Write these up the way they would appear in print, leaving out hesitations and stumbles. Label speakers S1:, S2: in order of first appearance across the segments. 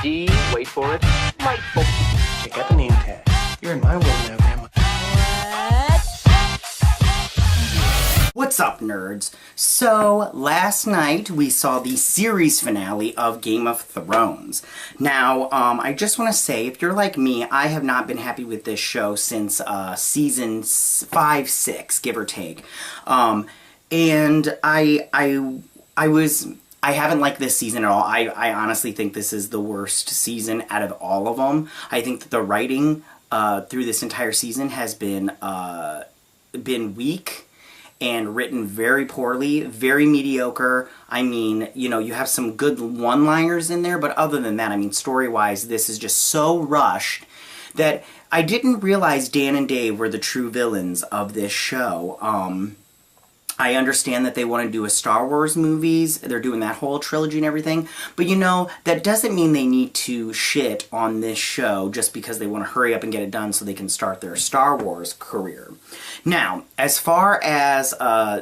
S1: D, wait for it, delightful.
S2: Check out the name tag. You're in my world now, Grandma.
S3: What's up, nerds? So, last night we saw the series finale of Game of Thrones. Now, I just want to say, if you're like me, I have not been happy with this show since season 5, 6, give or take. And I haven't liked this season at all. I honestly think this is the worst season out of all of them. I think that the writing through this entire season has been weak and written very poorly, very mediocre. I mean, you know, you have some good one-liners in there, but other than that, I mean, story-wise, this is just so rushed that I didn't realize Dan and Dave were the true villains of this show. I understand that they want to do a Star Wars movies, they're doing that whole trilogy and everything, but you know, that doesn't mean they need to shit on this show just because they want to hurry up and get it done so they can start their Star Wars career. Now, as far as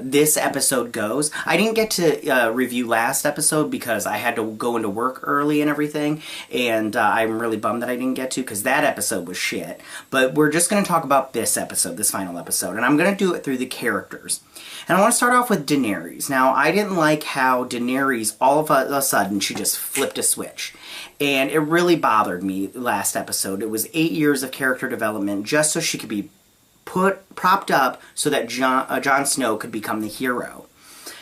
S3: this episode goes, I didn't get to review last episode because I had to go into work early and everything, and I'm really bummed that I didn't get to because that episode was shit. But we're just going to talk about this episode, this final episode, and I'm going to do it through the characters. And I want to start off with Daenerys. Now, I didn't like how Daenerys, all of a sudden, she just flipped a switch. And it really bothered me last episode. It was 8 years of character development just so she could be propped up so that Jon Snow could become the hero.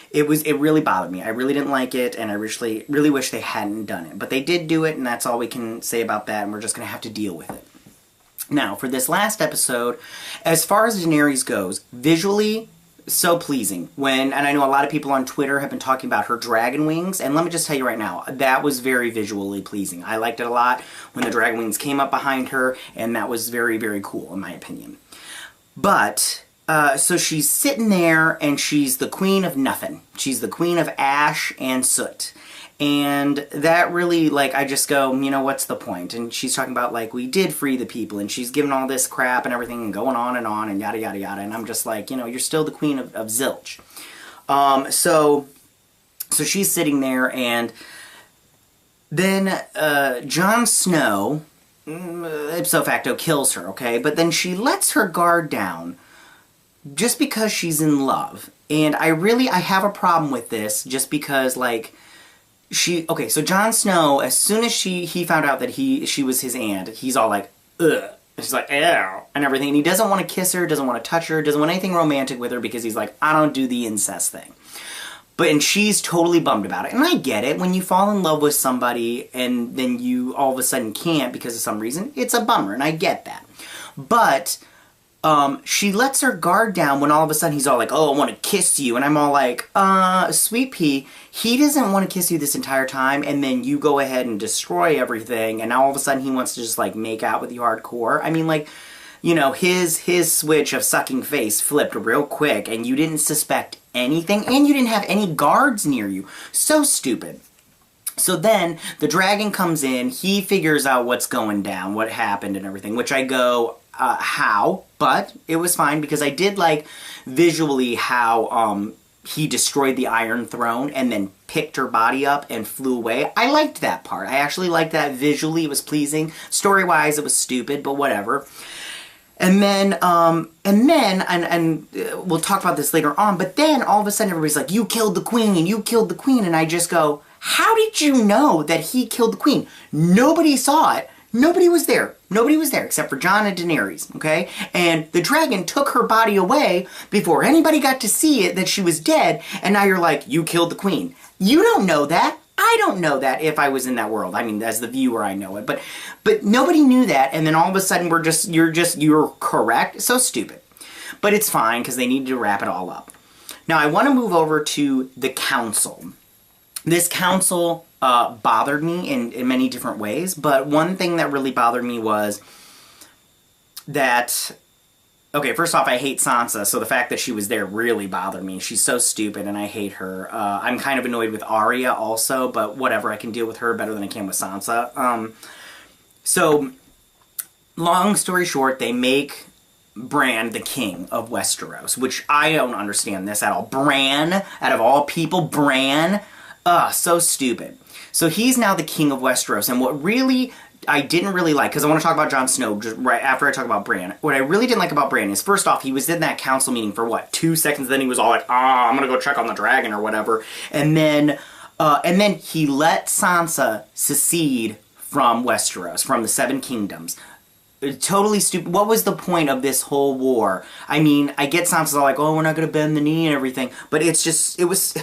S3: It really bothered me. I really didn't like it, and I really wish they hadn't done it. But they did do it, and that's all we can say about that, and we're just going to have to deal with it. Now, for this last episode, as far as Daenerys goes, visually, so pleasing. And I know a lot of people on Twitter have been talking about her dragon wings, and let me just tell you right now, that was very visually pleasing. I liked it a lot when the dragon wings came up behind her, and that was very, very cool, in my opinion. But, so she's sitting there, and she's the queen of nothing. She's the queen of ash and soot. And that really, like, I just go, you know, what's the point? And she's talking about, like, we did free the people, and she's giving all this crap and everything, and going on, and yada, yada, yada. And I'm just like, you know, you're still the queen of zilch. So she's sitting there, and then Jon Snow, ipso facto, kills her, okay? But then she lets her guard down just because she's in love. And I have a problem with this just because, like, so Jon Snow, as soon as he found out that she was his aunt, he's all like, ugh. She's like, ew, and everything. And he doesn't want to kiss her, doesn't want to touch her, doesn't want anything romantic with her because he's like, I don't do the incest thing. And she's totally bummed about it. And I get it. When you fall in love with somebody and then you all of a sudden can't because of some reason, it's a bummer, and I get that. But she lets her guard down when all of a sudden he's all like, oh, I want to kiss you. And I'm all like, sweet pea, he doesn't want to kiss you this entire time, and then you go ahead and destroy everything, and now all of a sudden he wants to just, like, make out with you hardcore. I mean, like, you know, his switch of sucking face flipped real quick, and you didn't suspect anything, and you didn't have any guards near you. So stupid. So then, the dragon comes in, he figures out what's going down, what happened and everything, which I go, how? But it was fine, because I did like visually how he destroyed the Iron Throne and then picked her body up and flew away. I liked that part. I actually liked that visually. It was pleasing. Story-wise, it was stupid, but whatever. And then we'll talk about this later on, but then all of a sudden everybody's like, you killed the queen, and you killed the queen, and I just go, how did you know that he killed the queen? Nobody saw it. Nobody was there. Nobody was there except for Jon and Daenerys, okay? And the dragon took her body away before anybody got to see it that she was dead, and now you're like, you killed the queen. You don't know that. I don't know that if I was in that world. I mean, as the viewer, I know it. But nobody knew that, and then all of a sudden you're correct. So stupid. But it's fine, because they needed to wrap it all up. Now, I want to move over to the council. This council bothered me in many different ways, but one thing that really bothered me was that, okay, first off, I hate Sansa, so the fact that she was there really bothered me. She's so stupid, and I hate her. I'm kind of annoyed with Arya also, but whatever, I can deal with her better than I can with Sansa. So, long story short, they make Bran the king of Westeros, which I don't understand this at all. Bran, out of all people, Bran... So stupid. So he's now the king of Westeros, and what really I didn't really like, because I want to talk about Jon Snow just right after I talk about Bran. What I really didn't like about Bran is, first off, he was in that council meeting for, what, 2 seconds, then he was all like, I'm gonna go check on the dragon or whatever, and then he let Sansa secede from Westeros, from the Seven Kingdoms. Totally stupid. What was the point of this whole war? I mean, I get Sansa's all like, oh, we're not gonna bend the knee and everything, but it's just, it was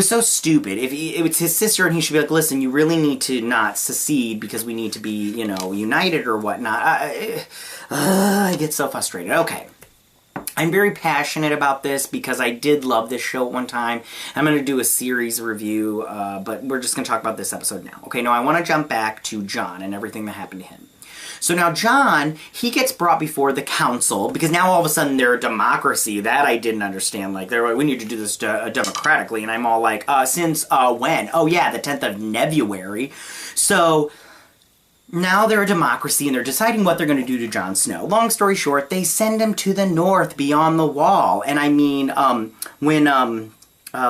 S3: so stupid. If it's his sister and he should be like, listen, you really need to not secede because we need to be, you know, united or whatnot. I get so frustrated. Okay. I'm very passionate about this because I did love this show at one time. I'm going to do a series review, but we're just going to talk about this episode now. Okay, now I want to jump back to Jon and everything that happened to him. So now Jon, he gets brought before the council, because now all of a sudden they're a democracy. That I didn't understand. Like, they're like, we need to do this democratically, and I'm all like, since when? Oh yeah, the 10th of Nebuary. So now they're a democracy, and they're deciding what they're going to do to Jon Snow. Long story short, they send him to the north beyond the wall. And I mean, when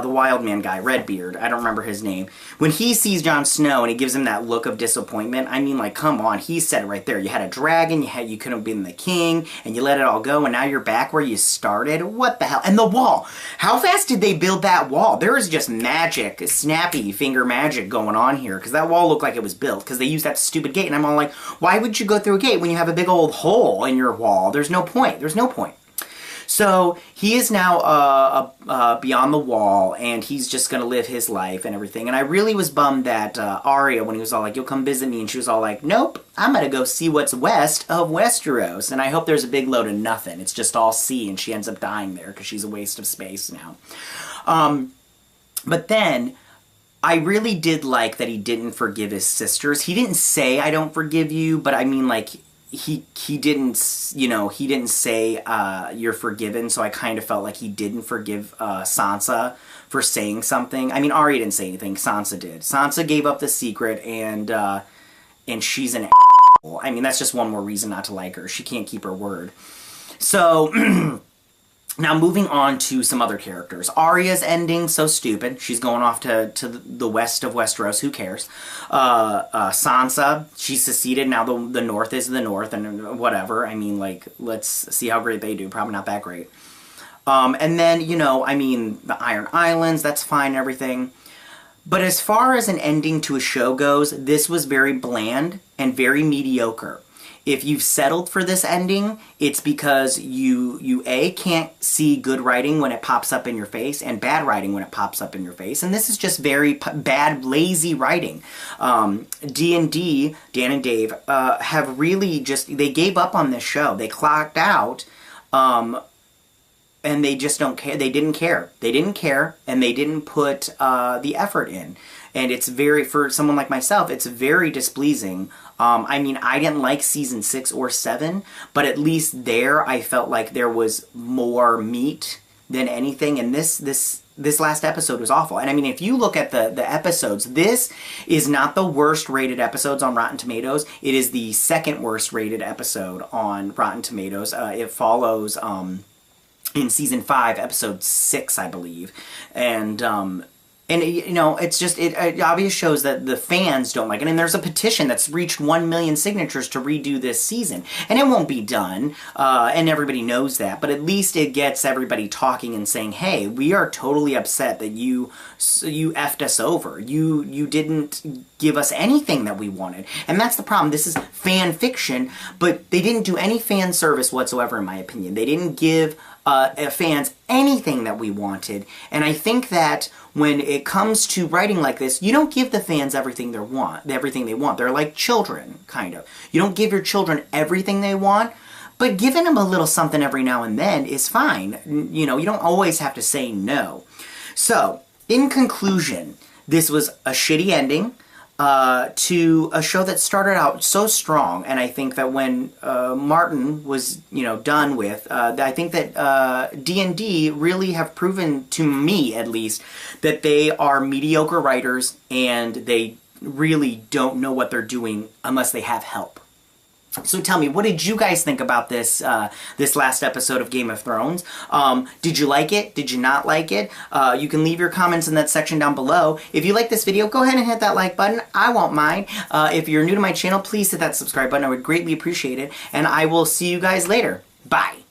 S3: the wild man guy, Redbeard, I don't remember his name, when he sees Jon Snow and he gives him that look of disappointment, I mean, like, come on, he said it right there. You had a dragon, you couldn't have been the king, and you let it all go, and now you're back where you started? What the hell? And the wall! How fast did they build that wall? There is just magic, snappy finger magic going on here, because that wall looked like it was built, because they used that stupid gate, and I'm all like, why would you go through a gate when you have a big old hole in your wall? There's no point. There's no point. So he is now beyond the wall, and he's just going to live his life and everything. And I really was bummed that Arya, when he was all like, you'll come visit me, and she was all like, nope, I'm going to go see what's west of Westeros. And I hope there's a big load of nothing. It's just all sea, and she ends up dying there because she's a waste of space now. But then I really did like that he didn't forgive his sisters. He didn't say, I don't forgive you, but I mean, like, he didn't, you know, he didn't say, you're forgiven, so I kind of felt like he didn't forgive Sansa for saying something. I mean, Arya didn't say anything, Sansa did. Sansa gave up the secret, and she's an asshole. I mean, that's just one more reason not to like her. She can't keep her word. So now moving on to some other characters. Arya's ending, so stupid. She's going off to the west of Westeros. Who cares? Sansa, she's seceded. Now the north is the north, and whatever. I mean, like, let's see how great they do. Probably not that great. And then, you know, I mean, the Iron Islands, that's fine and everything. But as far as an ending to a show goes, this was very bland and very mediocre. If you've settled for this ending, it's because you A, can't see good writing when it pops up in your face, and bad writing when it pops up in your face. And this is just very bad, lazy writing. D&D, Dan and Dave, have really just, they gave up on this show. They clocked out, and they just don't care. They didn't care. They didn't care, and they didn't put the effort in. And it's very, for someone like myself, it's very displeasing. I mean, I didn't like season 6 or 7, but at least there I felt like there was more meat than anything. And this last episode was awful. And I mean, if you look at the episodes, this is not the worst rated episodes on Rotten Tomatoes. It is the second worst rated episode on Rotten Tomatoes. It follows in season 5, episode 6, I believe. And, you know, it's just, it obviously shows that the fans don't like it. And there's a petition that's reached 1 million signatures to redo this season. And it won't be done, and everybody knows that. But at least it gets everybody talking and saying, hey, we are totally upset that you effed us over. You didn't give us anything that we wanted. And that's the problem. This is fan fiction, but they didn't do any fan service whatsoever, in my opinion. They didn't give fans anything that we wanted. And I think that when it comes to writing like this, you don't give the fans everything they want. They're like children, kind of. You don't give your children everything they want, but giving them a little something every now and then is fine. You know, you don't always have to say no. So, in conclusion, this was a shitty ending to a show that started out so strong, and I think that when Martin was, you know, done with, I think that D&D really have proven, to me at least, that they are mediocre writers, and they really don't know what they're doing unless they have help. So tell me, what did you guys think about this this last episode of Game of Thrones? Did you like it? Did you not like it? You can leave your comments in that section down below. If you like this video, go ahead and hit that like button. I won't mind. If you're new to my channel, please hit that subscribe button. I would greatly appreciate it. And I will see you guys later. Bye.